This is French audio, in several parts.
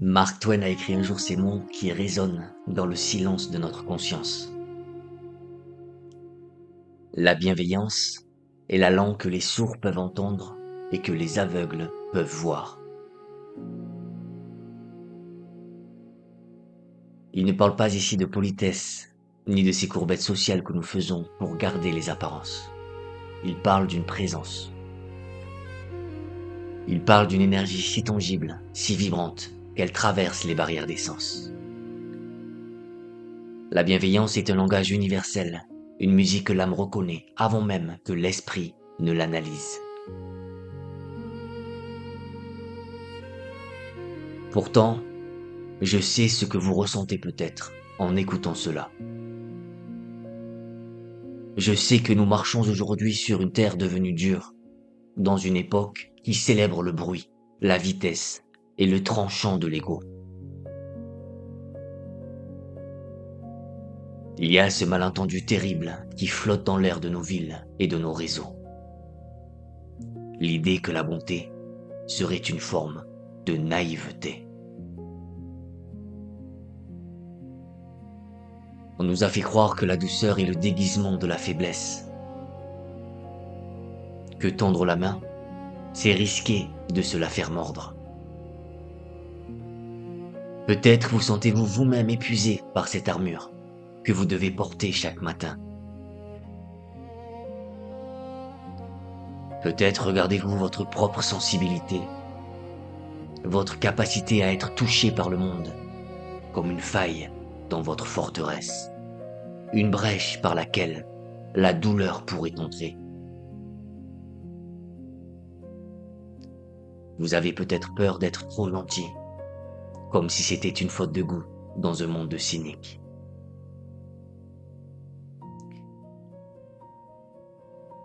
Mark Twain a écrit un jour ces mots qui résonnent dans le silence de notre conscience. La bienveillance est la langue que les sourds peuvent entendre et que les aveugles peuvent voir. Il ne parle pas ici de politesse, ni de ces courbettes sociales que nous faisons pour garder les apparences. Il parle d'une présence. Il parle d'une énergie si tangible, si vibrante, qu'elle traverse les barrières des sens. La bienveillance est un langage universel, une musique que l'âme reconnaît avant même que l'esprit ne l'analyse. Pourtant, je sais ce que vous ressentez peut-être en écoutant cela. Je sais que nous marchons aujourd'hui sur une terre devenue dure, dans une époque qui célèbre le bruit, la vitesse et le tranchant de l'ego. Il y a ce malentendu terrible qui flotte dans l'air de nos villes et de nos réseaux. L'idée que la bonté serait une forme de naïveté. On nous a fait croire que la douceur est le déguisement de la faiblesse. Que tendre la main, c'est risquer de se la faire mordre. Peut-être vous sentez-vous vous-même épuisé par cette armure que vous devez porter chaque matin. Peut-être regardez-vous votre propre sensibilité, votre capacité à être touché par le monde, comme une faille dans votre forteresse, une brèche par laquelle la douleur pourrait entrer. Vous avez peut-être peur d'être trop gentil, comme si c'était une faute de goût dans un monde de cyniques.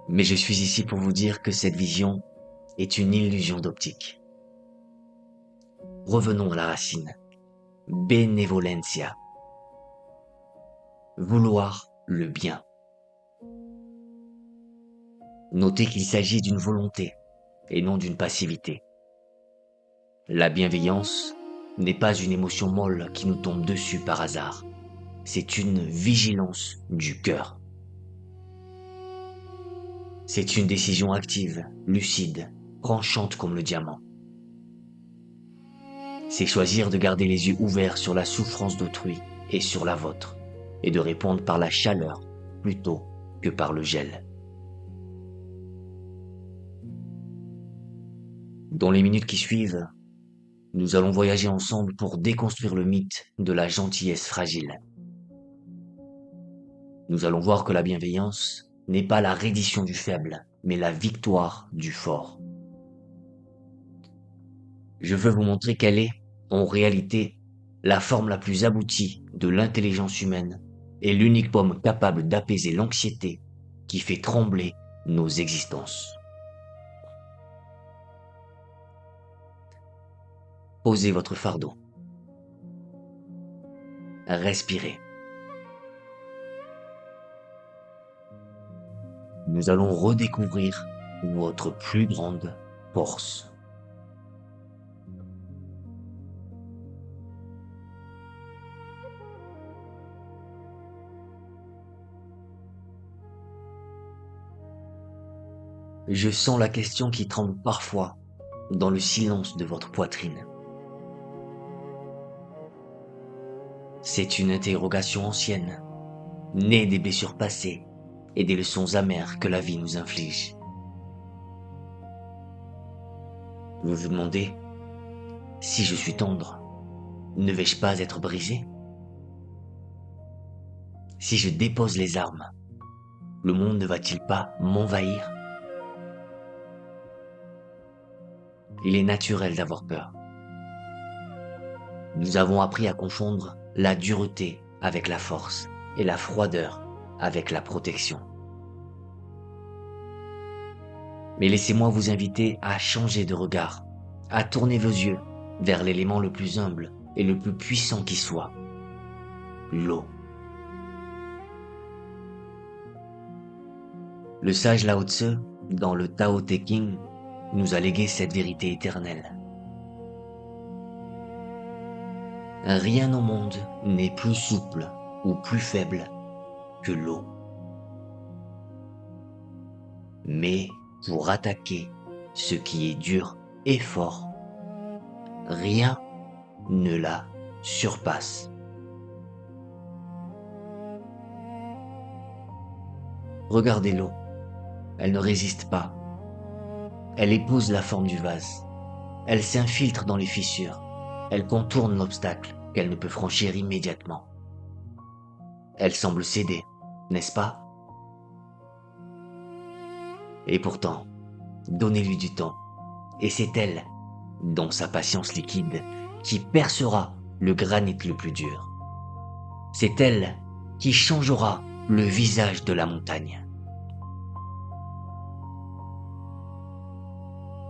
Mais je suis ici pour vous dire que cette vision est une illusion d'optique. Revenons à la racine. Benevolencia. Vouloir le bien. Notez qu'il s'agit d'une volonté et non d'une passivité. La bienveillance n'est pas une émotion molle qui nous tombe dessus par hasard. C'est une vigilance du cœur. C'est une décision active, lucide, tranchante comme le diamant. C'est choisir de garder les yeux ouverts sur la souffrance d'autrui et sur la vôtre, et de répondre par la chaleur plutôt que par le gel. Dans les minutes qui suivent, nous allons voyager ensemble pour déconstruire le mythe de la gentillesse fragile. Nous allons voir que la bienveillance n'est pas la reddition du faible, mais la victoire du fort. Je veux vous montrer quelle est, en réalité, la forme la plus aboutie de l'intelligence humaine et l'unique pomme capable d'apaiser l'anxiété qui fait trembler nos existences. Posez votre fardeau. Respirez. Nous allons redécouvrir votre plus grande force. Je sens la question qui tremble parfois dans le silence de votre poitrine. C'est une interrogation ancienne, née des blessures passées et des leçons amères que la vie nous inflige. Vous vous demandez, si je suis tendre, ne vais-je pas être brisé? Si je dépose les armes, le monde ne va-t-il pas m'envahir? Il est naturel d'avoir peur. Nous avons appris à confondre la dureté avec la force et la froideur avec la protection. Mais laissez-moi vous inviter à changer de regard, à tourner vos yeux vers l'élément le plus humble et le plus puissant qui soit, l'eau. Le sage Lao Tse, dans le Tao Te Ching, nous a légué cette vérité éternelle. Rien au monde n'est plus souple ou plus faible que l'eau. Mais pour attaquer ce qui est dur et fort, rien ne la surpasse. Regardez l'eau, elle ne résiste pas. Elle épouse la forme du vase. Elle s'infiltre dans les fissures. Elle contourne l'obstacle qu'elle ne peut franchir immédiatement. Elle semble céder, n'est-ce pas? Et pourtant, donnez-lui du temps. Et c'est elle, dans sa patience liquide, qui percera le granit le plus dur. C'est elle qui changera le visage de la montagne.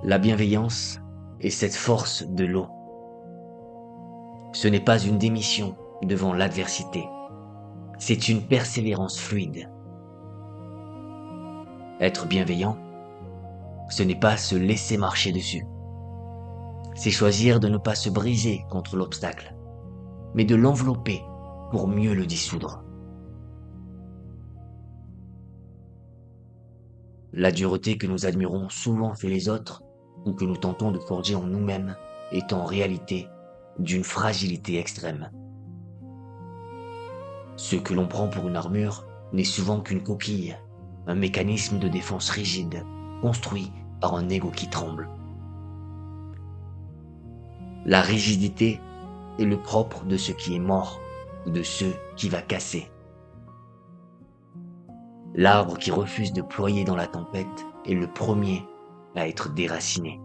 La bienveillance est cette force de l'eau. Ce n'est pas une démission devant l'adversité. C'est une persévérance fluide. Être bienveillant, ce n'est pas se laisser marcher dessus. C'est choisir de ne pas se briser contre l'obstacle, mais de l'envelopper pour mieux le dissoudre. La dureté que nous admirons souvent chez les autres, ou que nous tentons de forger en nous-mêmes, est en réalité d'une fragilité extrême. Ce que l'on prend pour une armure n'est souvent qu'une coquille, un mécanisme de défense rigide, construit par un ego qui tremble. La rigidité est le propre de ce qui est mort ou de ce qui va casser. L'arbre qui refuse de ployer dans la tempête est le premier à être déraciné.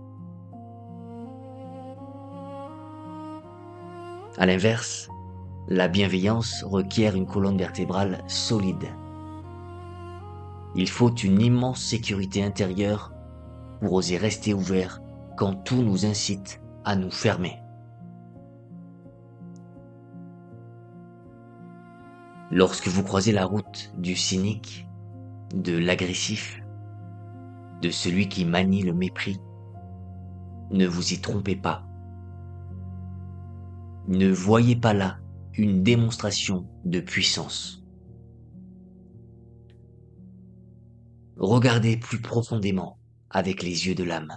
À l'inverse, la bienveillance requiert une colonne vertébrale solide. Il faut une immense sécurité intérieure pour oser rester ouvert quand tout nous incite à nous fermer. Lorsque vous croisez la route du cynique, de l'agressif, de celui qui manie le mépris, ne vous y trompez pas. Ne voyez pas là une démonstration de puissance. Regardez plus profondément avec les yeux de l'âme.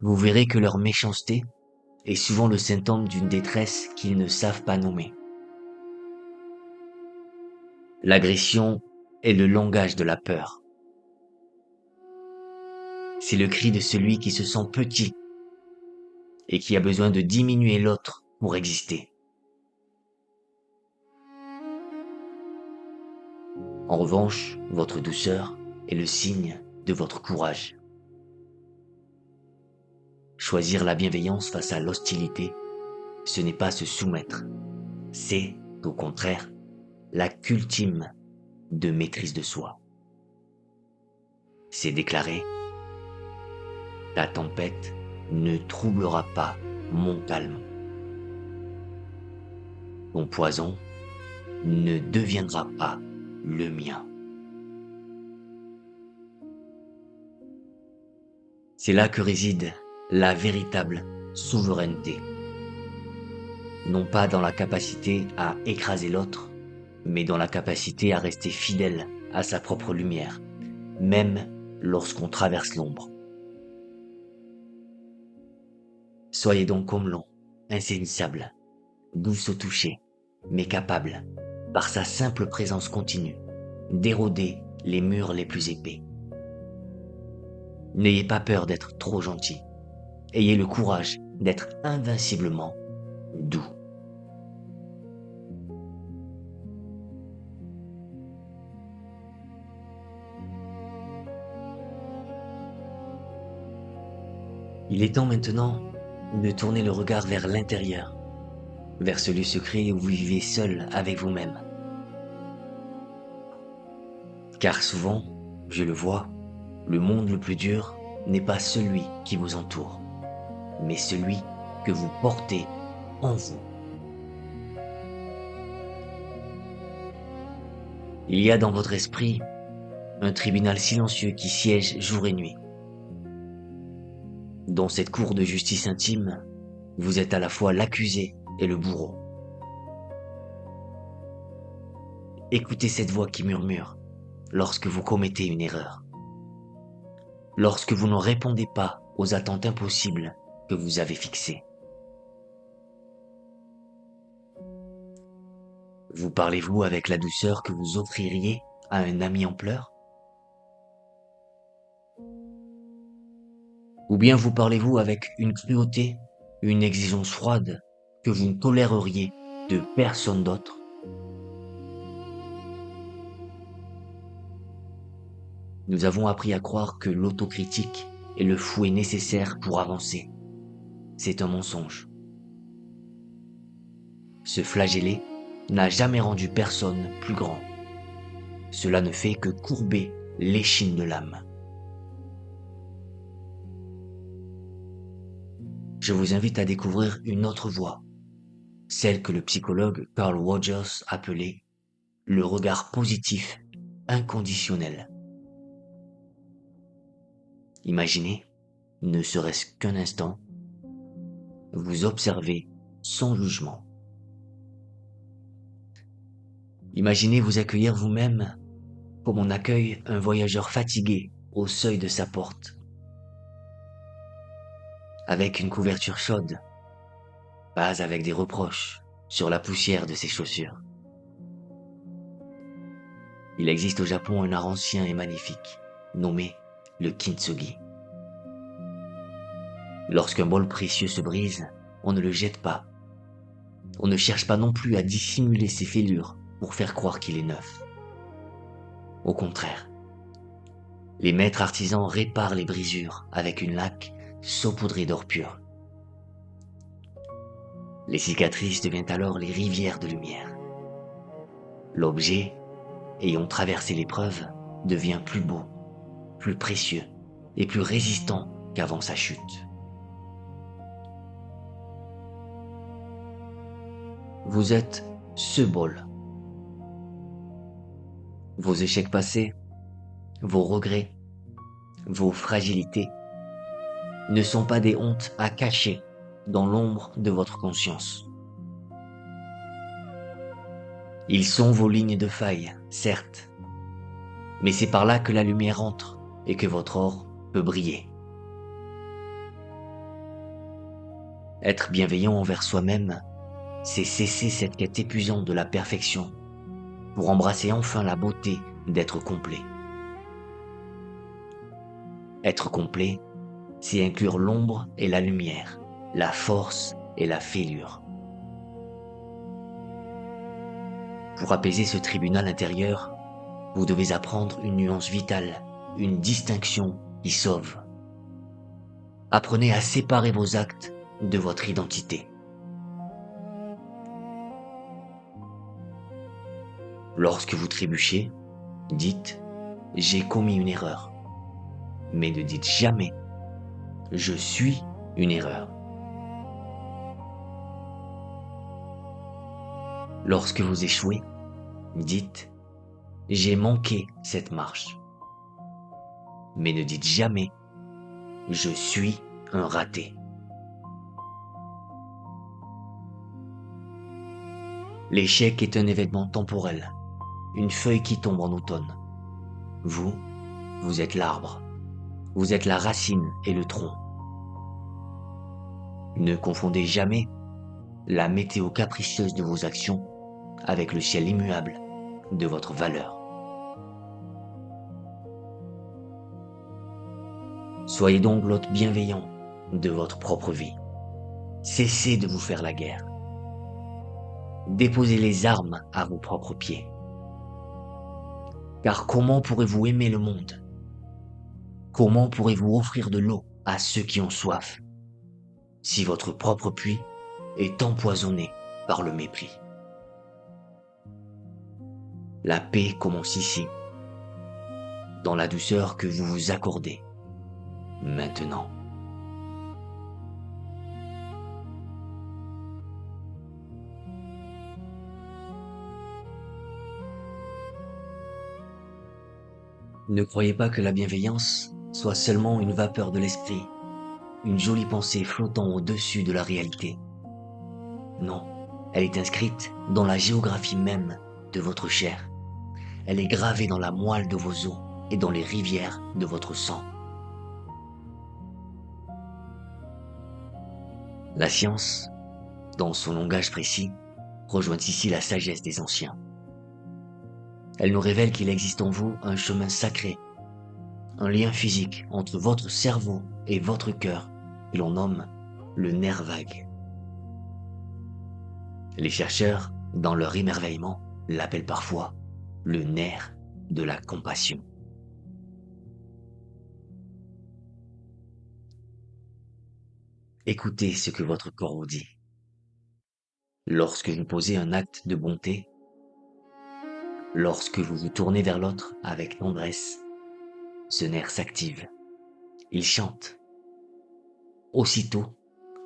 Vous verrez que leur méchanceté est souvent le symptôme d'une détresse qu'ils ne savent pas nommer. L'agression est le langage de la peur. C'est le cri de celui qui se sent petit et qui a besoin de diminuer l'autre pour exister. En revanche, votre douceur est le signe de votre courage. Choisir la bienveillance face à l'hostilité, ce n'est pas se soumettre, c'est, au contraire, l'acte ultime de maîtrise de soi. C'est déclarer: ta tempête ne troublera pas mon calme. Ton poison ne deviendra pas le mien. C'est là que réside la véritable souveraineté. Non pas dans la capacité à écraser l'autre, mais dans la capacité à rester fidèle à sa propre lumière, même lorsqu'on traverse l'ombre. Soyez donc comme l'eau, insaisissable, douce au toucher, mais capable, par sa simple présence continue, d'éroder les murs les plus épais. N'ayez pas peur d'être trop gentil. Ayez le courage d'être invinciblement doux. Il est temps maintenant de tourner le regard vers l'intérieur, vers ce lieu secret où vous vivez seul avec vous-même. Car souvent, je le vois, le monde le plus dur n'est pas celui qui vous entoure, mais celui que vous portez en vous. Il y a dans votre esprit un tribunal silencieux qui siège jour et nuit. Dans cette cour de justice intime, Vous êtes à la fois l'accusé et le bourreau. Écoutez cette voix qui murmure lorsque vous commettez une erreur. Lorsque vous ne répondez pas aux attentes impossibles que vous avez fixées. Vous parlez-vous avec la douceur que vous offririez à un ami en pleurs? Ou bien vous parlez-vous avec une cruauté, une exigence froide que vous ne toléreriez de personne d'autre? Nous avons appris à croire que l'autocritique est le fouet nécessaire pour avancer. C'est un mensonge. Se flageller n'a jamais rendu personne plus grand. Cela ne fait que courber l'échine de l'âme. Je vous invite à découvrir une autre voie, celle que le psychologue Carl Rogers appelait le regard positif inconditionnel. Imaginez, ne serait-ce qu'un instant, vous observez sans jugement. Imaginez vous accueillir vous-même comme on accueille un voyageur fatigué au seuil de sa porte, avec une couverture chaude, pas avec des reproches sur la poussière de ses chaussures. Il existe au Japon un art ancien et magnifique, nommé le kintsugi. Lorsqu'un bol précieux se brise, on ne le jette pas. On ne cherche pas non plus à dissimuler ses fêlures pour faire croire qu'il est neuf. Au contraire, les maîtres artisans réparent les brisures avec une laque saupoudrée d'or pur. Les cicatrices deviennent alors les rivières de lumière. L'objet, ayant traversé l'épreuve, devient plus beau, plus précieux et plus résistant qu'avant sa chute. Vous êtes ce bol. Vos échecs passés, vos regrets, vos fragilités ne sont pas des hontes à cacher dans l'ombre de votre conscience. Ils sont vos lignes de faille, certes, mais c'est par là que la lumière entre et que votre or peut briller. Être bienveillant envers soi-même, c'est cesser cette quête épuisante de la perfection pour embrasser enfin la beauté d'être complet. Être complet, c'est inclure l'ombre et la lumière, la force et la fêlure. Pour apaiser ce tribunal intérieur, vous devez apprendre une nuance vitale, une distinction qui sauve. Apprenez à séparer vos actes de votre identité. Lorsque vous trébuchez, dites « j'ai commis une erreur », mais ne dites jamais « je suis une erreur ». Lorsque vous échouez, dites « j'ai manqué cette marche », mais ne dites jamais « je suis un raté ». L'échec est un événement temporel, une feuille qui tombe en automne. Vous, vous êtes l'arbre, vous êtes la racine et le tronc. Ne confondez jamais la météo capricieuse de vos actions avec le ciel immuable de votre valeur. Soyez donc l'hôte bienveillant de votre propre vie. Cessez de vous faire la guerre. Déposez les armes à vos propres pieds. Car comment pourrez-vous aimer le monde? Comment pourrez-vous offrir de l'eau à ceux qui ont soif si votre propre puits est empoisonné par le mépris? La paix commence ici, dans la douceur que vous vous accordez maintenant. Ne croyez pas que la bienveillance soit seulement une vapeur de l'esprit, une jolie pensée flottant au-dessus de la réalité. Non, elle est inscrite dans la géographie même de votre chair. Elle est gravée dans la moelle de vos os et dans les rivières de votre sang. La science, dans son langage précis, rejoint ici la sagesse des anciens. Elle nous révèle qu'il existe en vous un chemin sacré, un lien physique entre votre cerveau et votre cœur, que l'on nomme le nerf vague. Les chercheurs, dans leur émerveillement, l'appellent parfois le nerf de la compassion. Écoutez ce que votre corps vous dit. Lorsque vous posez un acte de bonté, lorsque vous vous tournez vers l'autre avec tendresse, ce nerf s'active. Il chante. Aussitôt,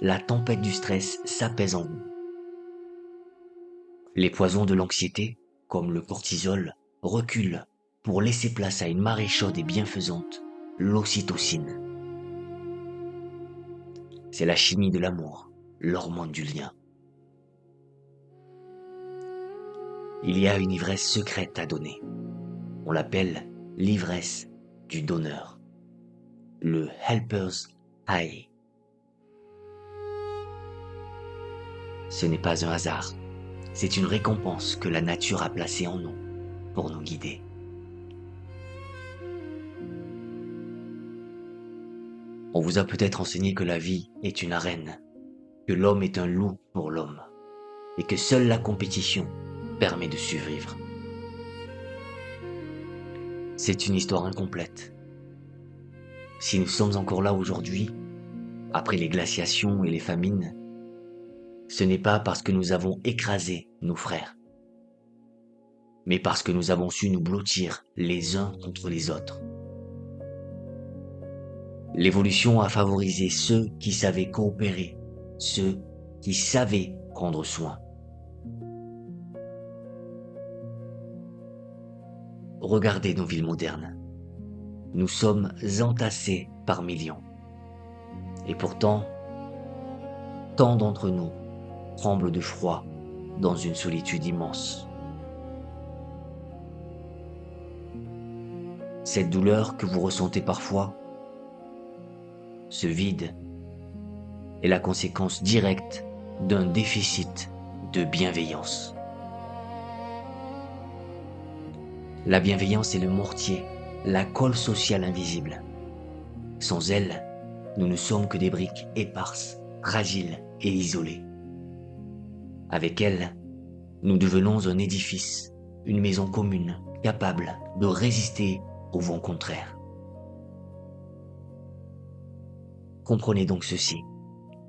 la tempête du stress s'apaise en vous. Les poisons de l'anxiété, comme le cortisol, reculent pour laisser place à une marée chaude et bienfaisante, l'ocytocine. C'est la chimie de l'amour, l'hormone du lien. Il y a une ivresse secrète à donner. On l'appelle l'ivresse du donneur, le helper's high. Ce n'est pas un hasard, c'est une récompense que la nature a placée en nous pour nous guider. On vous a peut-être enseigné que la vie est une arène, que l'homme est un loup pour l'homme, et que seule la compétition permet de survivre. C'est une histoire incomplète. Si nous sommes encore là aujourd'hui, après les glaciations et les famines, ce n'est pas parce que nous avons écrasé nos frères, mais parce que nous avons su nous blottir les uns contre les autres. L'évolution a favorisé ceux qui savaient coopérer, ceux qui savaient prendre soin. Regardez nos villes modernes. Nous sommes entassés par millions. Et pourtant, tant d'entre nous tremblent de froid dans une solitude immense. Cette douleur que vous ressentez parfois, ce vide, est la conséquence directe d'un déficit de bienveillance. La bienveillance est le mortier, la colle sociale invisible. Sans elle, nous ne sommes que des briques éparses, fragiles et isolées. Avec elle, nous devenons un édifice, une maison commune, capable de résister au vent contraire. Comprenez donc ceci.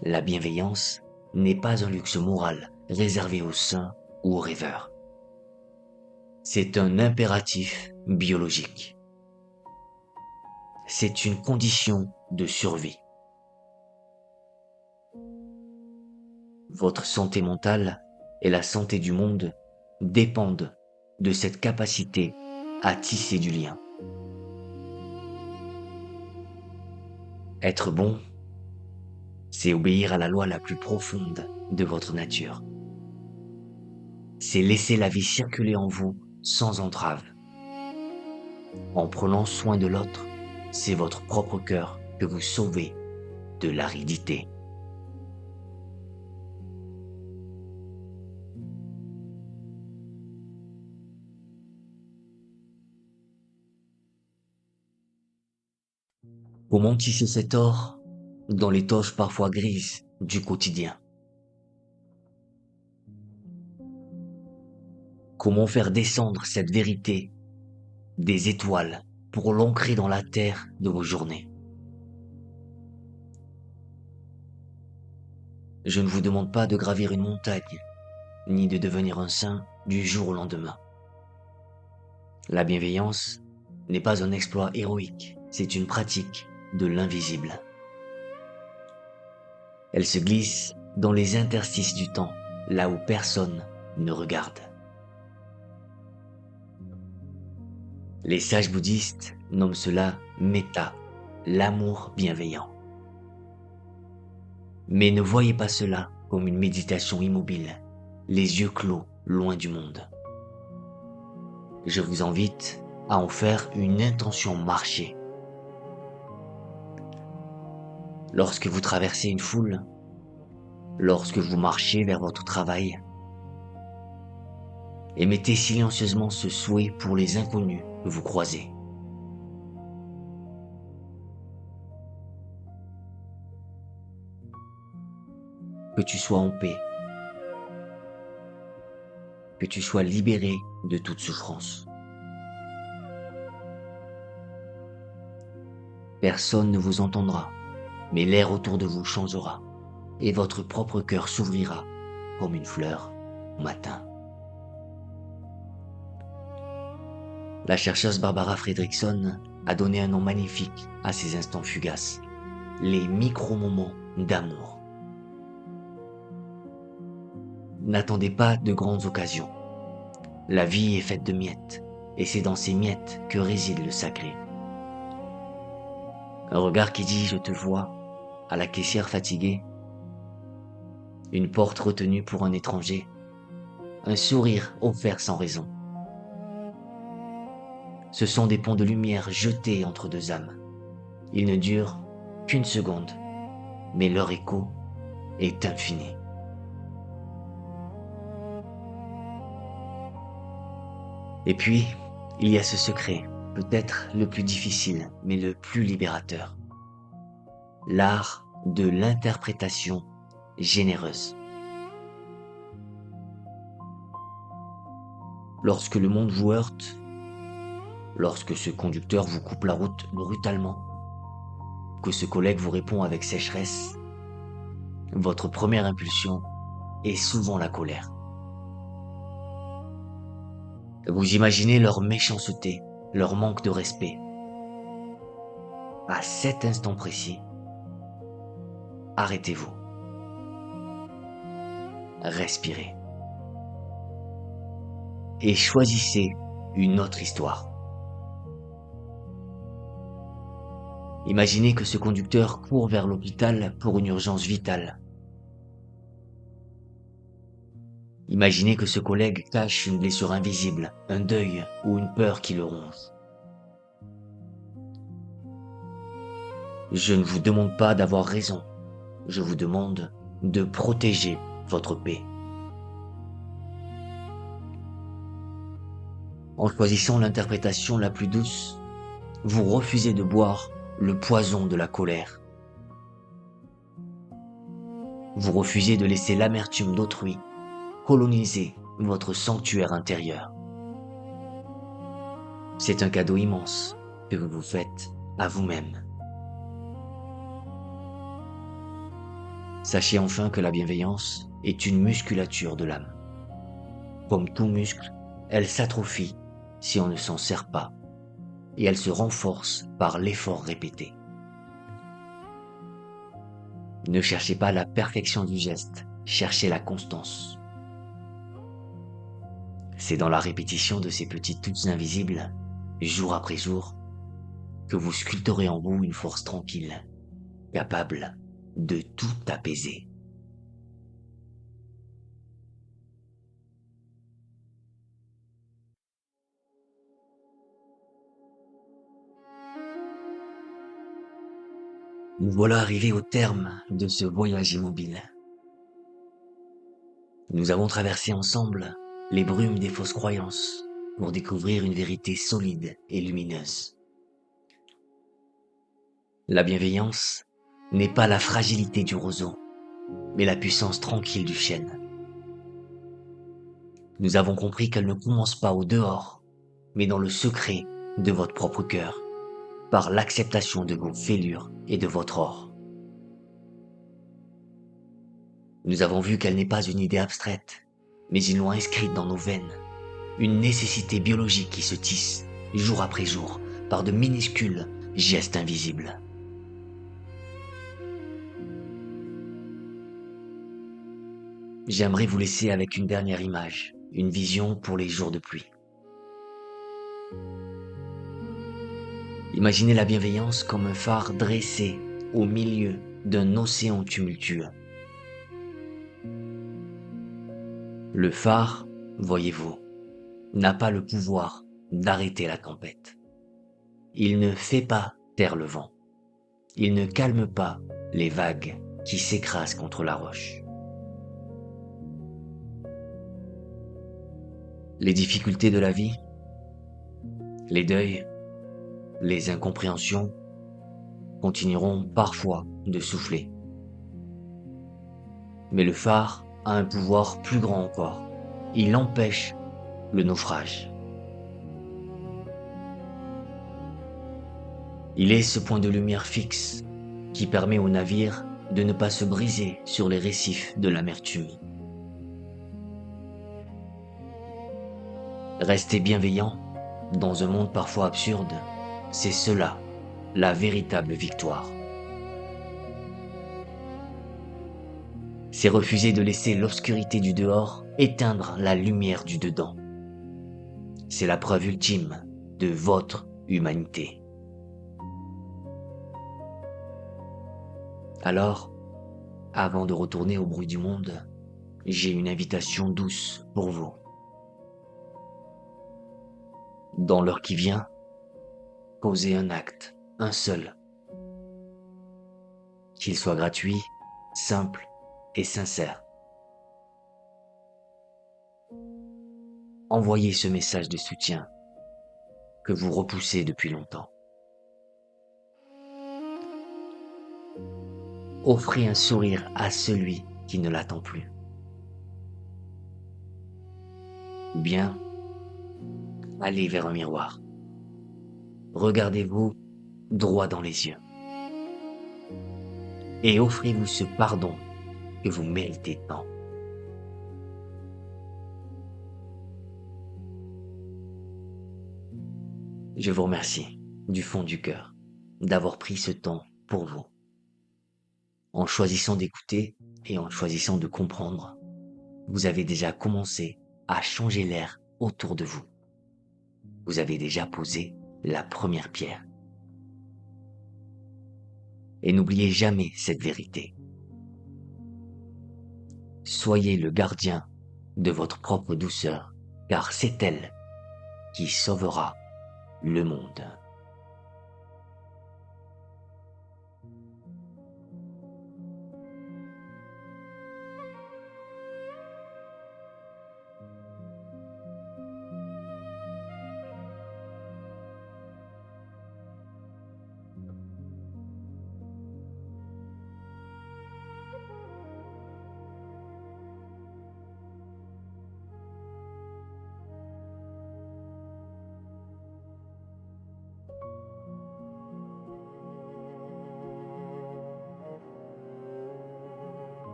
La bienveillance n'est pas un luxe moral réservé aux saints ou aux rêveurs. C'est un impératif biologique. C'est une condition de survie. Votre santé mentale et la santé du monde dépendent de cette capacité à tisser du lien. Être bon, c'est obéir à la loi la plus profonde de votre nature. C'est laisser la vie circuler en vous sans entrave. En prenant soin de l'autre, c'est votre propre cœur que vous sauvez de l'aridité. Comment tisser cet or dans les toches parfois grises du quotidien? Comment faire descendre cette vérité des étoiles pour l'ancrer dans la terre de vos journées? Je ne vous demande pas de gravir une montagne, ni de devenir un saint du jour au lendemain. La bienveillance n'est pas un exploit héroïque, c'est une pratique de l'invisible. Elle se glisse dans les interstices du temps, là où personne ne regarde. Les sages bouddhistes nomment cela metta, l'amour bienveillant. Mais ne voyez pas cela comme une méditation immobile, les yeux clos, loin du monde. Je vous invite à en faire une intention marchée. Lorsque vous traversez une foule, lorsque vous marchez vers votre travail, émettez silencieusement ce souhait pour les inconnus que vous croisez. Que tu sois en paix, que tu sois libéré de toute souffrance. Personne ne vous entendra, mais l'air autour de vous changera, et votre propre cœur s'ouvrira comme une fleur au matin. La chercheuse Barbara Fredrickson a donné un nom magnifique à ces instants fugaces, les micro-moments d'amour. N'attendez pas de grandes occasions. La vie est faite de miettes, et c'est dans ces miettes que réside le sacré. Un regard qui dit « je te vois » à la caissière fatiguée, une porte retenue pour un étranger, un sourire offert sans raison. Ce sont des ponts de lumière jetés entre deux âmes. Ils ne durent qu'une seconde, mais leur écho est infini. Et puis, il y a ce secret, peut-être le plus difficile, mais le plus libérateur. L'art de l'interprétation généreuse. Lorsque le monde vous heurte, lorsque ce conducteur vous coupe la route brutalement, que ce collègue vous répond avec sécheresse, votre première impulsion est souvent la colère. Vous imaginez leur méchanceté, leur manque de respect. À cet instant précis, arrêtez-vous. Respirez. Et choisissez une autre histoire. Imaginez que ce conducteur court vers l'hôpital pour une urgence vitale. Imaginez que ce collègue cache une blessure invisible, un deuil ou une peur qui le ronge. Je ne vous demande pas d'avoir raison, je vous demande de protéger votre paix. En choisissant l'interprétation la plus douce, vous refusez de boire le poison de la colère. Vous refusez de laisser l'amertume d'autrui coloniser votre sanctuaire intérieur. C'est un cadeau immense que vous vous faites à vous-même. Sachez enfin que la bienveillance est une musculature de l'âme. Comme tout muscle, elle s'atrophie si on ne s'en sert pas, et elle se renforce par l'effort répété. Ne cherchez pas la perfection du geste, cherchez la constance. C'est dans la répétition de ces petites touches invisibles, jour après jour, que vous sculpterez en vous une force tranquille, capable de tout apaiser. Nous voilà arrivés au terme de ce voyage immobile. Nous avons traversé ensemble les brumes des fausses croyances pour découvrir une vérité solide et lumineuse. La bienveillance n'est pas la fragilité du roseau, mais la puissance tranquille du chêne. Nous avons compris qu'elle ne commence pas au dehors, mais dans le secret de votre propre cœur, par l'acceptation de vos fêlures et de votre or. Nous avons vu qu'elle n'est pas une idée abstraite, mais une loi inscrite dans nos veines, une nécessité biologique qui se tisse, jour après jour, par de minuscules gestes invisibles. J'aimerais vous laisser avec une dernière image, une vision pour les jours de pluie. Imaginez la bienveillance comme un phare dressé au milieu d'un océan tumultueux. Le phare, voyez-vous, n'a pas le pouvoir d'arrêter la tempête. Il ne fait pas taire le vent. Il ne calme pas les vagues qui s'écrasent contre la roche. Les difficultés de la vie, les deuils, les incompréhensions continueront parfois de souffler. Mais le phare a un pouvoir plus grand encore. Il empêche le naufrage. Il est ce point de lumière fixe qui permet au navire de ne pas se briser sur les récifs de l'amertume. Rester bienveillant dans un monde parfois absurde, c'est cela, la véritable victoire. C'est refuser de laisser l'obscurité du dehors éteindre la lumière du dedans. C'est la preuve ultime de votre humanité. Alors, avant de retourner au bruit du monde, j'ai une invitation douce pour vous. Dans l'heure qui vient, posez un acte, un seul. Qu'il soit gratuit, simple et sincère. Envoyez ce message de soutien que vous repoussez depuis longtemps. Offrez un sourire à celui qui ne l'attend plus. Ou bien, allez vers un miroir. Regardez-vous droit dans les yeux. Et offrez-vous ce pardon que vous méritez tant. Je vous remercie du fond du cœur d'avoir pris ce temps pour vous. En choisissant d'écouter et en choisissant de comprendre, vous avez déjà commencé à changer l'air autour de vous. Vous avez déjà posé la première pierre. Et n'oubliez jamais cette vérité. Soyez le gardien de votre propre douceur, car c'est elle qui sauvera le monde.